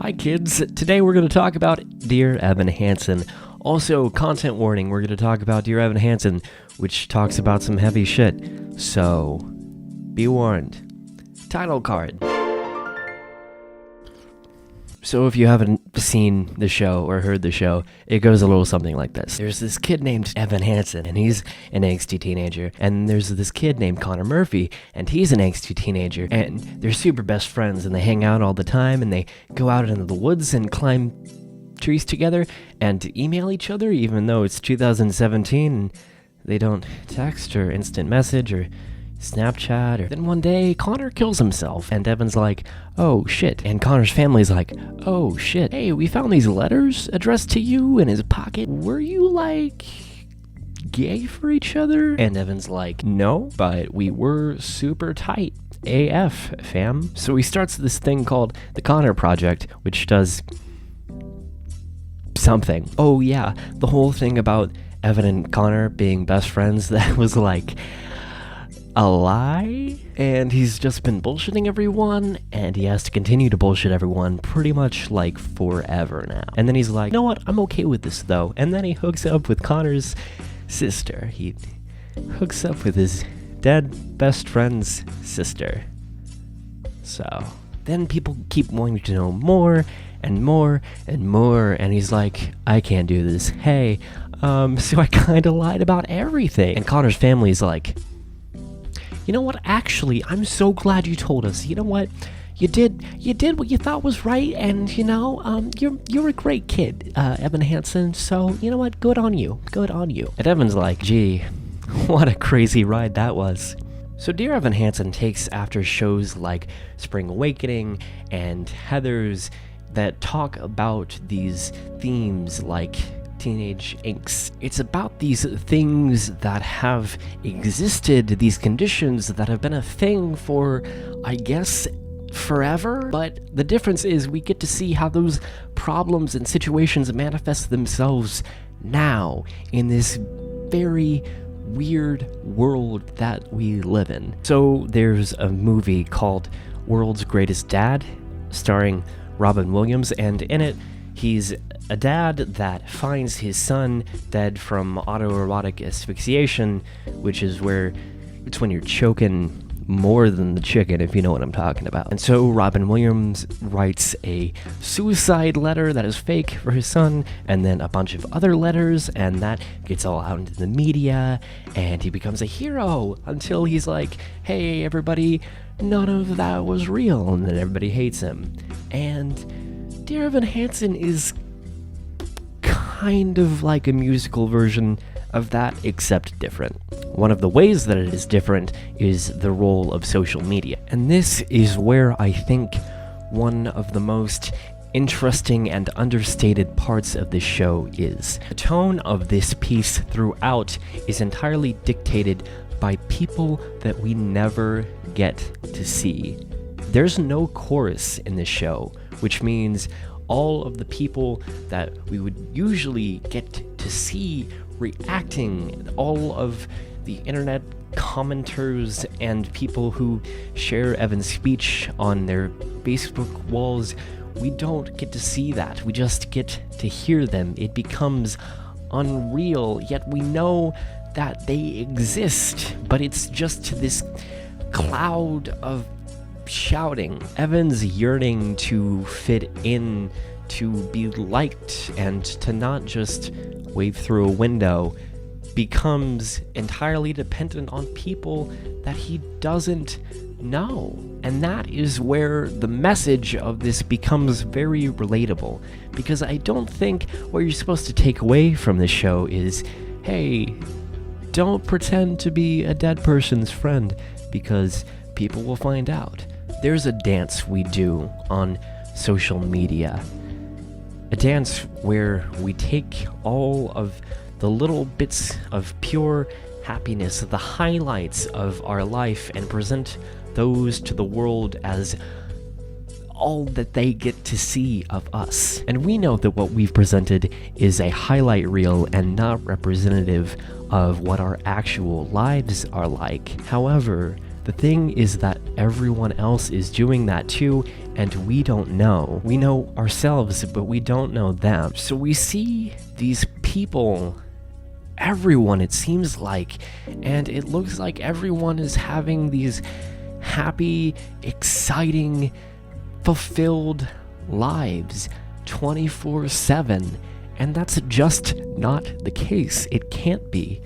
Hi kids, today we're going to talk about Dear Evan Hansen. Also, content warning, we're going to talk about Dear Evan Hansen, which talks about some heavy shit. So, be warned. Title card. So if you haven't seen the show or heard the show, it goes a little something like this. There's this kid named Evan Hansen, and he's an angsty teenager. And there's this kid named Connor Murphy, and he's an angsty teenager. And they're super best friends, and they hang out all the time, and they go out into the woods and climb trees together, and email each other, even though it's 2017, and they don't text or instant message or Snapchat. Or then one day, Connor kills himself, and Evan's like, oh shit. And Connor's family's like, oh shit. Hey, we found these letters addressed to you in his pocket. Were you, like, gay for each other? And Evan's like, no, but we were super tight. AF, fam. So he starts this thing called the Connor Project, which does something. Oh yeah, the whole thing about Evan and Connor being best friends, that was like a lie, and he's just been bullshitting everyone, and he has to continue to bullshit everyone pretty much like forever now. And then he's like, you know what, I'm okay with this though. And then he hooks up with Connor's sister. He hooks up with his dead best friend's sister. So then people keep wanting to know more and more and more, and he's like, I can't do this. Hey, so I kinda lied about everything. And Connor's family's like, you know what, actually, I'm so glad you told us. You know what, you did what you thought was right, and you know, you're a great kid, Evan Hansen, so you know what, good on you. And Evan's like, gee, what a crazy ride that was. So Dear Evan Hansen takes after shows like Spring Awakening and Heathers that talk about these themes like teenage angst. It's about these things that have existed, these conditions that have been a thing for, I guess, forever. But the difference is we get to see how those problems and situations manifest themselves now in this very weird world that we live in. So there's a movie called World's Greatest Dad, starring Robin Williams, and in it, he's a dad that finds his son dead from autoerotic asphyxiation, which is where it's when you're choking more than the chicken, if you know what I'm talking about. And so Robin Williams writes a suicide letter that is fake for his son, and then a bunch of other letters, and that gets all out into the media, and he becomes a hero until he's like, hey everybody, none of that was real, and then everybody hates him. And Dear Evan Hansen is kind of like a musical version of that, except different. One of the ways that it is different is the role of social media. And this is where I think one of the most interesting and understated parts of this show is. The tone of this piece throughout is entirely dictated by people that we never get to see. There's no chorus in this show, which means all of the people that we would usually get to see reacting, all of the internet commenters and people who share Evan's speech on their Facebook walls, we don't get to see that. We just get to hear them. It becomes unreal, yet we know that they exist, but it's just this cloud of shouting. Evan's yearning to fit in, to be liked, and to not just wave through a window becomes entirely dependent on people that he doesn't know. And that is where the message of this becomes very relatable, because I don't think what you're supposed to take away from this show is, hey, don't pretend to be a dead person's friend, because people will find out. There's a dance we do on social media. A dance where we take all of the little bits of pure happiness, the highlights of our life, and present those to the world as all that they get to see of us. And we know that what we've presented is a highlight reel and not representative of what our actual lives are like. However, the thing is that everyone else is doing that too, and we don't know. We know ourselves, but we don't know them. So we see these people, everyone it seems like, and it looks like everyone is having these happy, exciting, fulfilled lives 24/7, and that's just not the case. It can't be.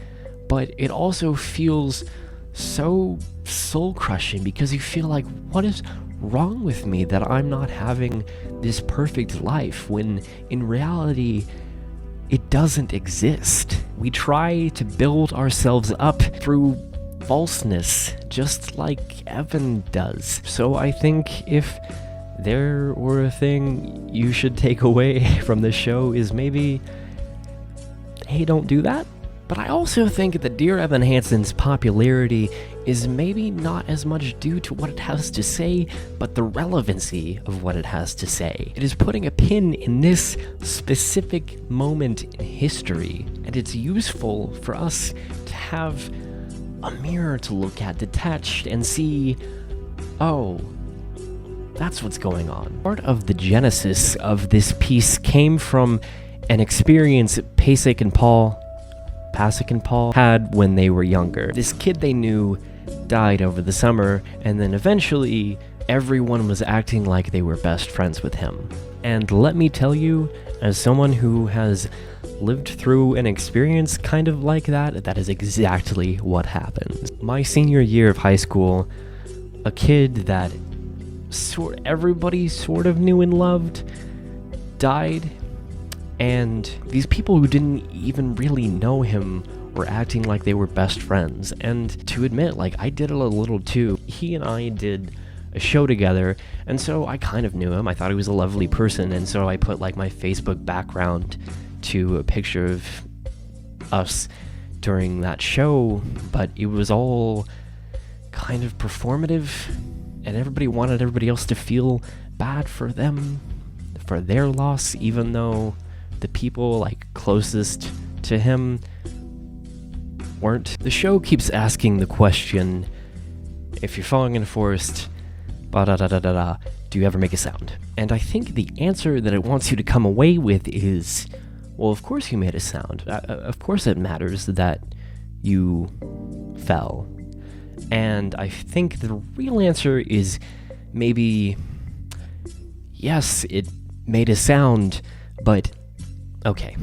But it also feels so soul-crushing because you feel like, what is wrong with me that I'm not having this perfect life, when in reality it doesn't exist. We try to build ourselves up through falseness, just like Evan does. So I think if there were a thing you should take away from this show is maybe, hey, don't do that. But I also think that Dear Evan Hansen's popularity is maybe not as much due to what it has to say, but the relevancy of what it has to say. It is putting a pin in this specific moment in history, and it's useful for us to have a mirror to look at, detached, and see, oh, that's what's going on. Part of the genesis of this piece came from an experience Pasek and Paul had when they were younger. This kid they knew died over the summer, and then eventually everyone was acting like they were best friends with him. And let me tell you, as someone who has lived through an experience kind of like that, that is exactly what happened. My senior year of high school, a kid that everybody sort of knew and loved died. And these people who didn't even really know him were acting like they were best friends. And to admit, like, I did it a little too. He and I did a show together, and so I kind of knew him. I thought he was a lovely person, and so I put, like, my Facebook background to a picture of us during that show, but it was all kind of performative, and everybody wanted everybody else to feel bad for them, for their loss, even though the people, like, closest to him weren't. The show keeps asking the question, if you're falling in a forest, do you ever make a sound? And I think the answer that it wants you to come away with is, well, of course you made a sound. Of course it matters that you fell. And I think the real answer is maybe, yes, it made a sound, but okay,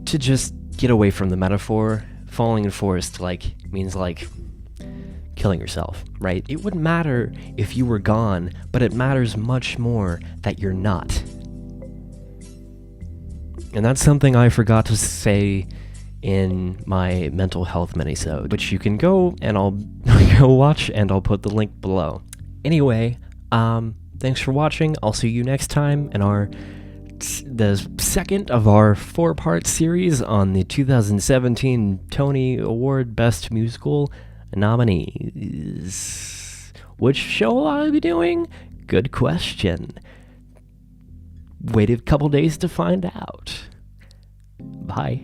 to just get away from the metaphor, falling in forest, like, means, like, killing yourself, right? It wouldn't matter if you were gone, but it matters much more that you're not. And that's something I forgot to say in my mental health minisode, which you can go and I'll go watch, and I'll put the link below. Anyway, thanks for watching. I'll see you next time in the second of our 4-part series on the 2017 Tony Award Best Musical nominees. Which show will I be doing? Good question. Waited a couple days to find out. Bye.